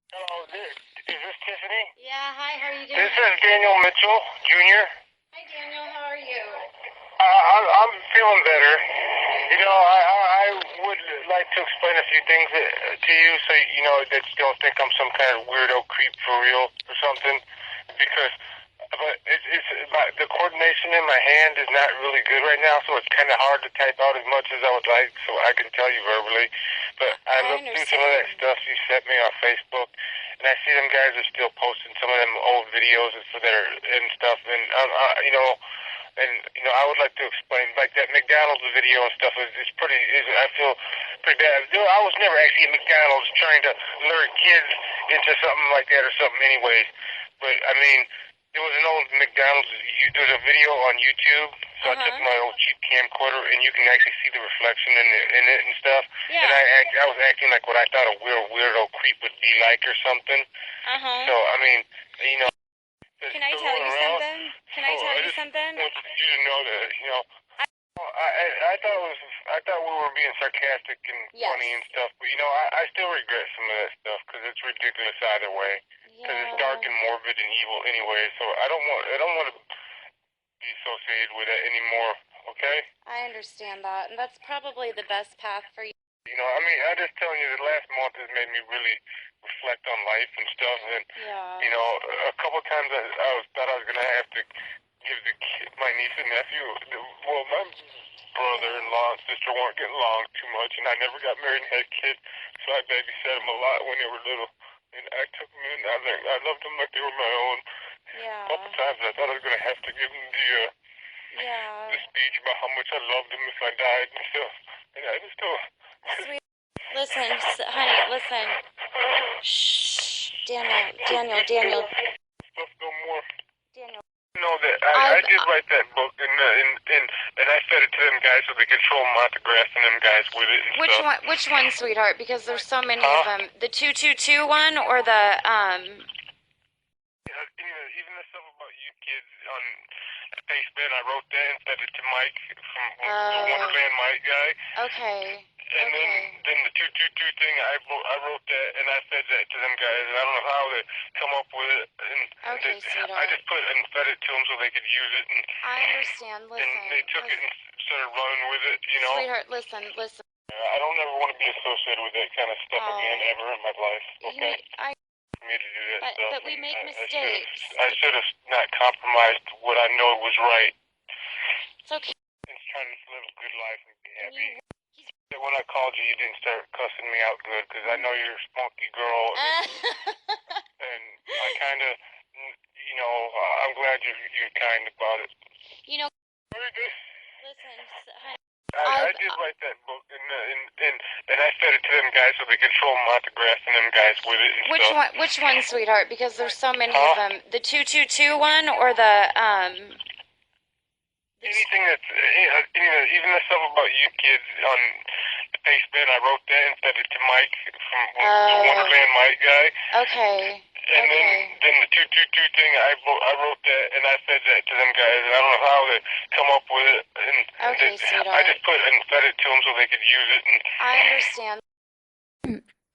Hello, is this Tiffany? Yeah, hi, how are you doing? This is Daniel Mitchell, Jr. Hi, Daniel, how are you? I'm feeling better. You know, I would like to explain a few things to you so you know that you don't think I'm some kind of weirdo creep for real or something. Because, but the coordination in my hand is not really good right now, so it's kind of hard to type out as much as I would like, so I can tell you verbally. But I looked through some of that stuff you sent me on Facebook, and I see them guys are still posting some of them old videos and so there and stuff, and you know. And you know, I would like to explain, like that McDonald's video and stuff is pretty. I feel pretty bad. I was never actually at McDonald's trying to lure kids into something like that or something, anyways. But I mean, there was an old McDonald's. There's a video on YouTube, so I took my old cheap camcorder, and you can actually see the reflection in it and stuff. Yeah. And I was acting like what I thought a weirdo creep would be like or something. So I mean, you know. Can I tell you something? Can I tell you something? I want you to know that, you know, I thought we were being sarcastic and funny and stuff, but you know, I still regret some of that stuff because it's ridiculous either way. Because it's dark and morbid and evil anyway. So I don't want to be associated with it anymore. Okay? I understand that, and that's probably the best path for you. You know, I mean, I'm just telling you, the last month has made me really reflect on life and stuff. And you know, a couple of times thought I was gonna have to give my niece and nephew. Well, my brother-in-law and sister weren't getting along too much, and I never got married and had kids, so I babysat them a lot when they were little. And I took them in. I loved them like they were my own. A couple times I thought I was gonna have to give them the speech about how much I loved them if I died and stuff. And I just don't. Sweet. Listen, honey, listen. Shh. Daniel. Stuff no more. Daniel. You know that I did write that book, and I fed it to them guys so they could show them autographs and them guys with it and stuff. Which one, sweetheart? Because there's so many of them. The 222 one or the Even the stuff about you kids on Facebook, I wrote that and sent it to Mike from the Wonderland Mike guy. Okay. And then the 222 thing, I wrote that and I fed that to them guys, and I don't know how they come up with it. And I just put it and fed it to them so they could use it. And I understand. Listen. And they took it and started running with it, you know. Sweetheart, listen. I don't ever want to be associated with that kind of stuff again ever in my life. Okay. For me to do that stuff. But we make mistakes. I should have not compromised what I know was right. It's okay. And trying to live a good life and be happy. When I called you, you didn't start cussing me out good because I know you're a spunky girl. And I kind of, you know, I'm glad you're kind about it. You know. Very good. Listen, I did write that book, and I fed it to them guys so they could show them autographs and them guys with it and stuff. Which one, sweetheart? Because there's so many of them. The 222 one or the Anything that's even the stuff about you kids on Facebook, I wrote that and sent it to Mike from the Wonderland Mike guy. Okay. And then the 222 thing, I wrote that and I fed that to them guys, and I don't know how they come up with it. And sweetheart. I just put it and fed it to them so they could use it. And I understand.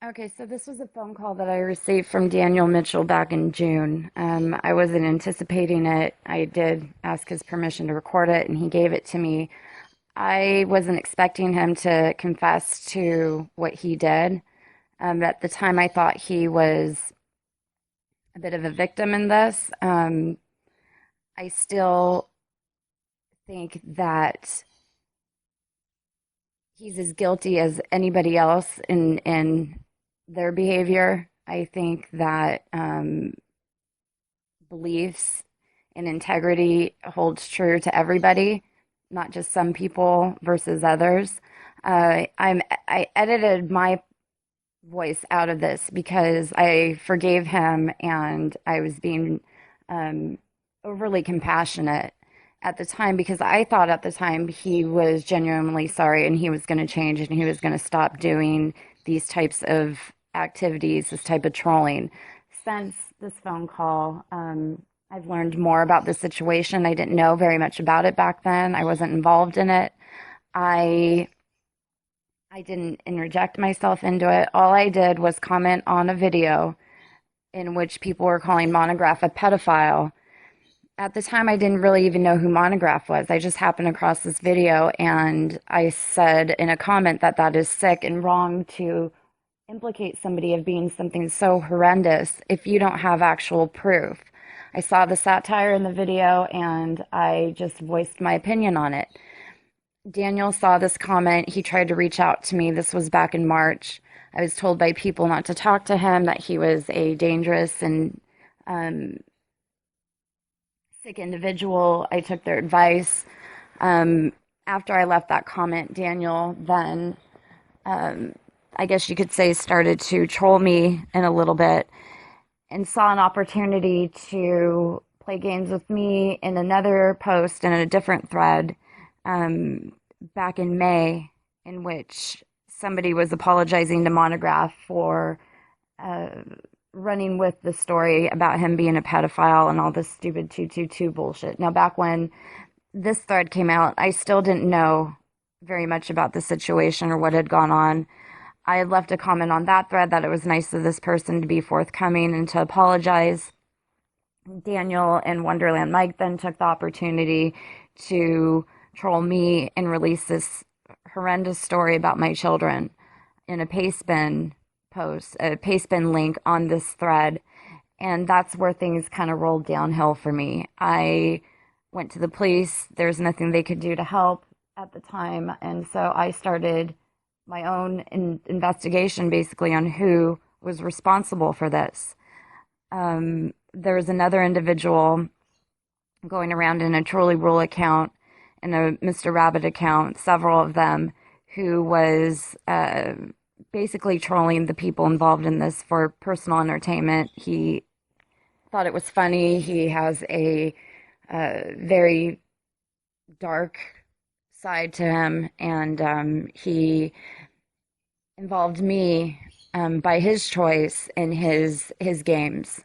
Okay, so this was a phone call that I received from Daniel Mitchell back in June. I wasn't anticipating it. I did ask his permission to record it, and he gave it to me. I wasn't expecting him to confess to what he did. At the time, I thought he was a bit of a victim in this. I still think that he's as guilty as anybody else in their behavior. I think that beliefs and integrity holds true to everybody, not just some people versus others. I edited my voice out of this because I forgave him and I was being overly compassionate at the time because I thought at the time he was genuinely sorry and he was going to change and he was going to stop doing these types of activities, this type of trolling. Since this phone call, I've learned more about the situation. I didn't know very much about it back then. I wasn't involved in it. I didn't interject myself into it. All I did was comment on a video in which people were calling Monograph a pedophile. At the time, I didn't really even know who Monograph was. I just happened across this video, and I said in a comment that that is sick and wrong to implicate somebody of being something so horrendous if you don't have actual proof. I saw the satire in the video, and I just voiced my opinion on it. Daniel saw this comment. He tried to reach out to me. This was back in March. I was told by people not to talk to him, that he was a dangerous and um, sick individual. I took their advice. After I left that comment, Daniel then, I guess you could say, started to troll me in a little bit and saw an opportunity to play games with me in another post in a different thread back in May, in which somebody was apologizing to Monograph for uh, running with the story about him being a pedophile and all this stupid 222 bullshit. Now, back when this thread came out, I still didn't know very much about the situation or what had gone on. I had left a comment on that thread that it was nice of this person to be forthcoming and to apologize. Daniel and Wonderland Mike then took the opportunity to troll me and release this horrendous story about my children in a Pastebin post, a Pastebin link on this thread. And that's where things kind of rolled downhill for me. I went to the police. There's nothing they could do to help at the time. And so I started my own investigation basically on who was responsible for this. There was another individual going around in a Trolley Rulle account and a Mr. Rabbit account, several of them, who was basically trolling the people involved in this for personal entertainment. He thought it was funny. He has a very dark side to him, and he involved me by his choice in his games.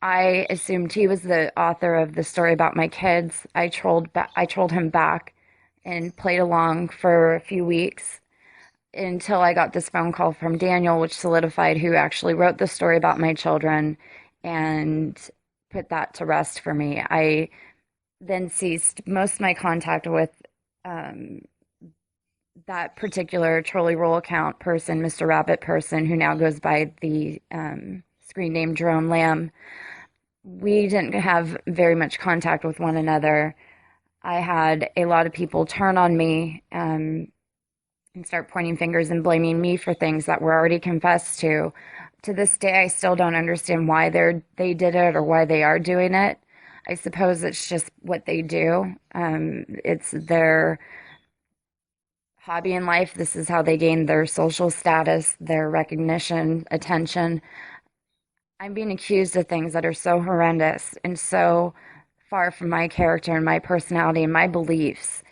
I assumed he was the author of the story about my kids. I trolled him back and played along for a few weeks until I got this phone call from Daniel, which solidified who actually wrote the story about my children and put that to rest for me. I then ceased most of my contact with that particular Trolley Rulle account person, Mr. Rabbit person, who now goes by the screen name Jerome Lamb. We didn't have very much contact with one another. I had a lot of people turn on me and start pointing fingers and blaming me for things that were already confessed to. To this day, I still don't understand why they did it or why they are doing it. I suppose it's just what they do. It's their hobby in life. This is how they gain their social status, their recognition, attention. I'm being accused of things that are so horrendous and so far from my character and my personality and my beliefs.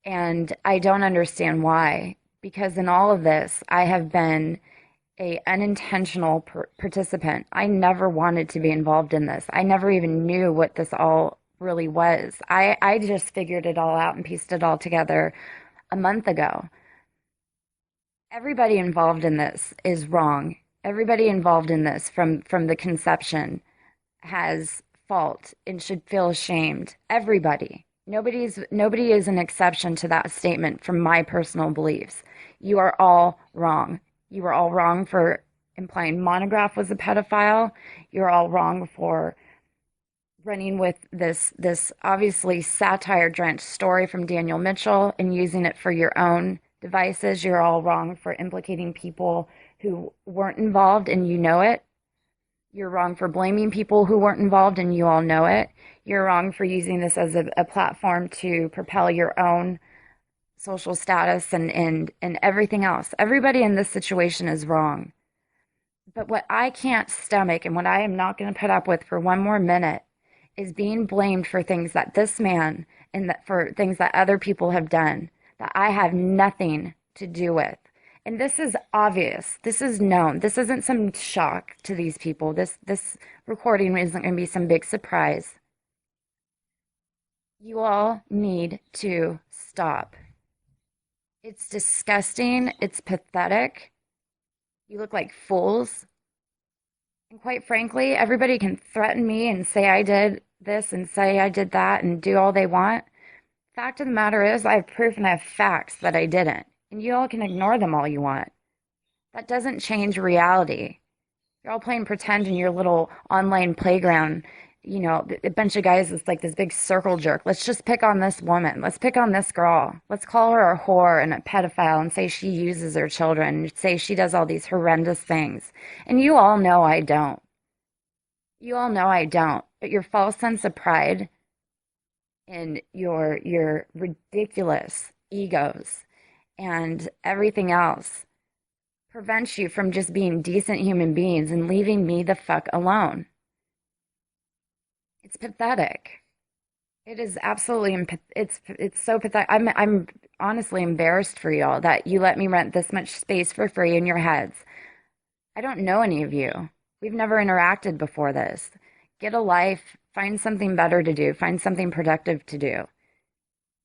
And I don't understand why. Because in all of this, I have been a unintentional participant. I never wanted to be involved in this. I never even knew what this all really was. I just figured it all out and pieced it all together a month ago. Everybody involved in this is wrong. Everybody involved in this from the conception has fault and should feel ashamed. Everybody. Nobody is an exception to that statement from my personal beliefs. You are all wrong. You are all wrong for implying Monograph was a pedophile. You're all wrong for running with this obviously satire-drenched story from Daniel Mitchell and using it for your own devices. You're all wrong for implicating people who weren't involved and you know it. You're wrong for blaming people who weren't involved and you all know it. You're wrong for using this as a platform to propel your own social status and everything else. Everybody in this situation is wrong. But what I can't stomach and what I am not going to put up with for one more minute is being blamed for things that this man and that for things that other people have done that I have nothing to do with. And this is obvious. This is known. This isn't some shock to these people. This recording isn't going to be some big surprise. You all need to stop. It's disgusting. It's pathetic. You look like fools. And quite frankly, everybody can threaten me and say I did this and say I did that and do all they want. Fact of the matter is, I have proof and I have facts that I didn't. And you all can ignore them all you want. That doesn't change reality. You're all playing pretend in your little online playground. You know, a bunch of guys is like this big circle jerk. Let's just pick on this woman. Let's pick on this girl. Let's call her a whore and a pedophile and say she uses her children and say she does all these horrendous things. And you all know I don't. You all know I don't. But your false sense of pride and your ridiculous egos and everything else prevents you from just being decent human beings and leaving me the fuck alone. It's pathetic. It is absolutely it's so pathetic. I'm honestly embarrassed for y'all that you let me rent this much space for free in your heads. I don't know any of you. We've never interacted before this. Get a life, find something better to do, find something productive to do.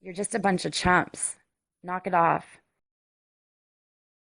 You're just a bunch of chumps. Knock it off.